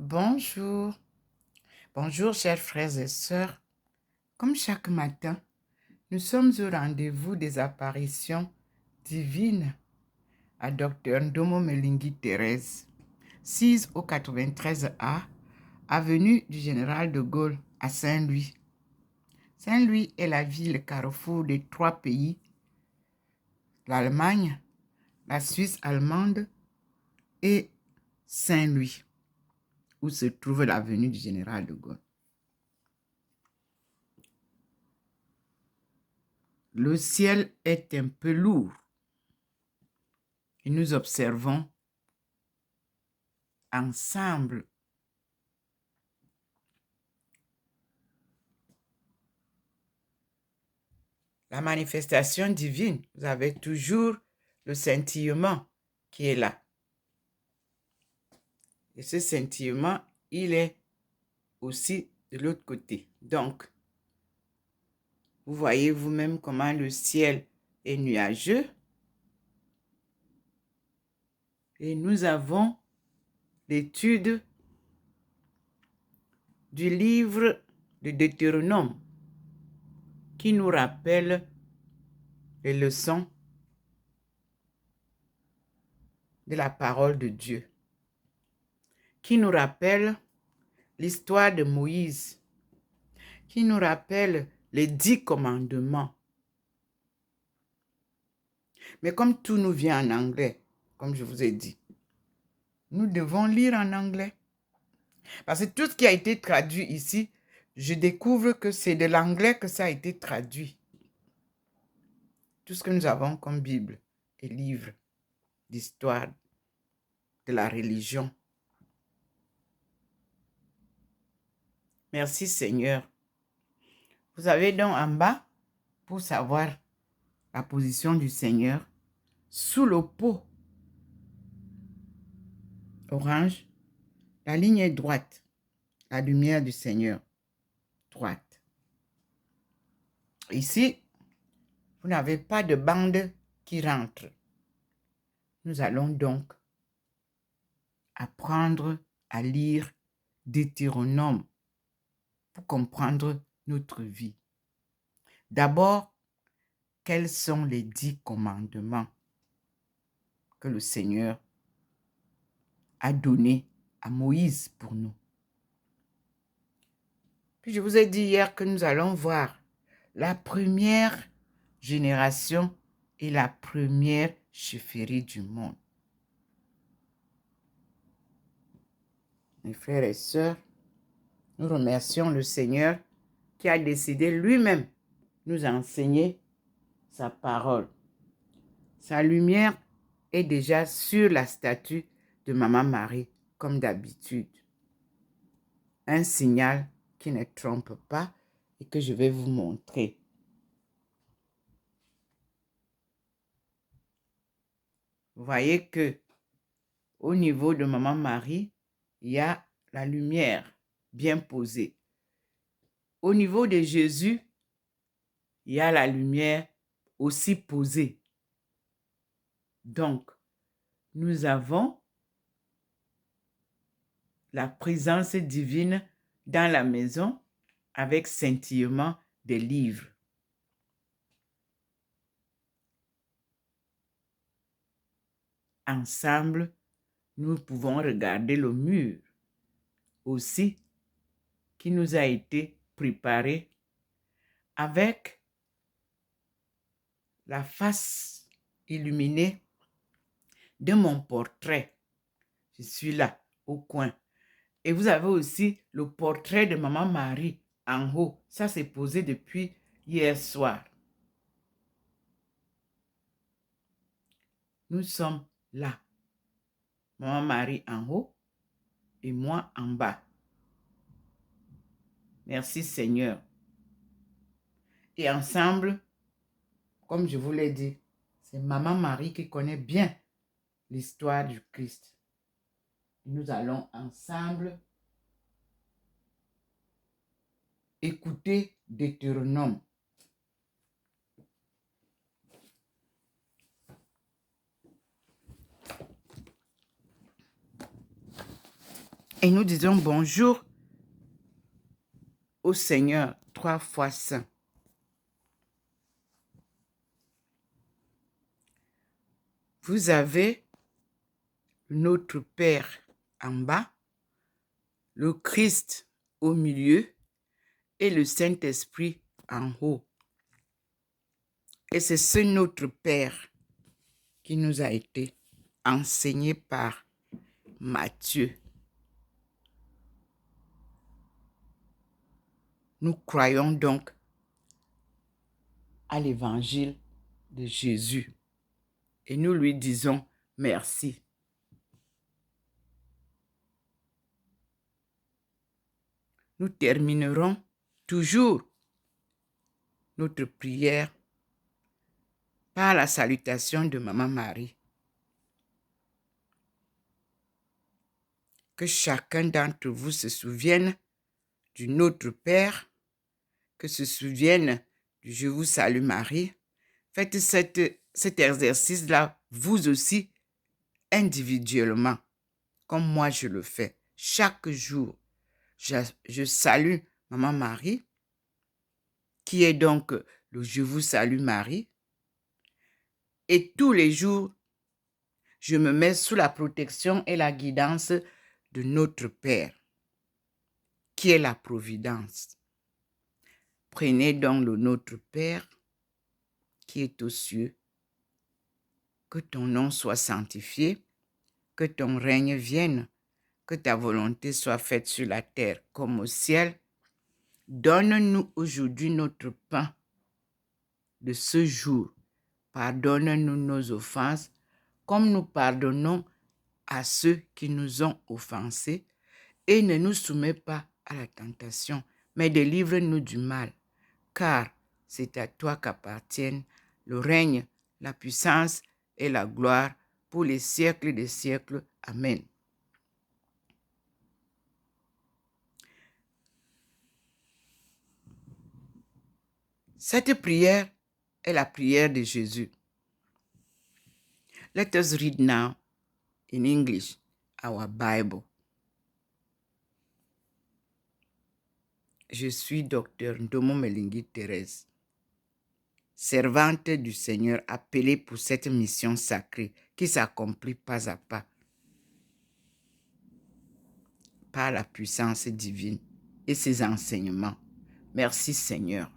Bonjour, bonjour chers frères et sœurs. Comme chaque matin, nous sommes au rendez-vous des apparitions divines à Dr Ndomo Melingi Thérèse, 6 au 93A, avenue du Général de Gaulle à Saint-Louis. Saint-Louis est la ville carrefour des trois pays, l'Allemagne, la Suisse allemande et Saint-Louis, où se trouve l'avenue du Général de Gaulle. Le ciel est un peu lourd et nous observons ensemble la manifestation divine. Vous avez toujours le scintillement qui est là. Et ce scintillement, il est aussi de l'autre côté. Donc, vous voyez vous-même comment le ciel est nuageux. Et nous avons l'étude du livre de Deutéronome qui nous rappelle les leçons de la parole de Dieu, qui nous rappelle l'histoire de Moïse, qui nous rappelle les 10 commandements. Mais comme tout nous vient en anglais, comme je vous ai dit, nous devons lire en anglais. Parce que tout ce qui a été traduit ici, je découvre que c'est de l'anglais que ça a été traduit. Tout ce que nous avons comme Bible et livres d'histoire de la religion. Merci Seigneur. Vous avez donc en bas, pour savoir la position du Seigneur, sous le pot orange, la ligne est droite, la lumière du Seigneur, droite. Ici, vous n'avez pas de bande qui rentre. Nous allons donc apprendre à lire Deutéronome pour comprendre notre vie. D'abord, quels sont les 10 commandements que le Seigneur a donnés à Moïse pour nous? Puis je vous ai dit hier que nous allons voir la première génération et la première chefferie du monde. Mes frères et sœurs, nous remercions le Seigneur qui a décidé lui-même nous enseigner sa parole. Sa lumière est déjà sur la statue de Maman Marie, comme d'habitude. Un signal qui ne trompe pas et que je vais vous montrer. Vous voyez que au niveau de Maman Marie, il y a la lumière bien posée. Au niveau de Jésus, il y a la lumière aussi posée. Donc, nous avons la présence divine dans la maison avec scintillement des livres. Ensemble, nous pouvons regarder le mur aussi qui nous a été préparé avec la face illuminée de mon portrait. Je suis là, au coin. Et vous avez aussi le portrait de Maman Marie en haut. Ça, c'est posé depuis hier soir. Nous sommes là. Maman Marie en haut et moi en bas. Merci Seigneur. Et ensemble, comme je vous l'ai dit, c'est Maman Marie qui connaît bien l'histoire du Christ. Nous allons ensemble écouter Deutéronome. Et nous disons bonjour au Seigneur 3 fois saint. Vous avez notre Père en bas, le Christ au milieu et le Saint-Esprit en haut. Et c'est ce notre Père qui nous a été enseigné par Matthieu. Nous croyons donc à l'évangile de Jésus et nous lui disons merci. Nous terminerons toujours notre prière par la salutation de Maman Marie. Que chacun d'entre vous se souvienne du Notre Père, que se souvienne du Je vous salue Marie. Faites cet exercice-là, vous aussi, individuellement, comme moi je le fais. Chaque jour, je salue Maman Marie, qui est donc le Je vous salue Marie. Et tous les jours, je me mets sous la protection et la guidance de notre Père, qui est la providence. Prenez donc le Notre Père, qui est aux cieux. Que ton nom soit sanctifié, que ton règne vienne, que ta volonté soit faite sur la terre comme au ciel. Donne-nous aujourd'hui notre pain de ce jour. Pardonne-nous nos offenses, comme nous pardonnons à ceux qui nous ont offensés. Et ne nous soumets pas à la tentation, mais délivre-nous du mal. Car c'est à toi qu'appartiennent le règne, la puissance et la gloire pour les siècles des siècles. Amen. Cette prière est la prière de Jésus. Let us read now in English our Bible. Je suis Dr Ndomo Melingi Thérèse, servante du Seigneur appelée pour cette mission sacrée qui s'accomplit pas à pas par la puissance divine et ses enseignements. Merci Seigneur.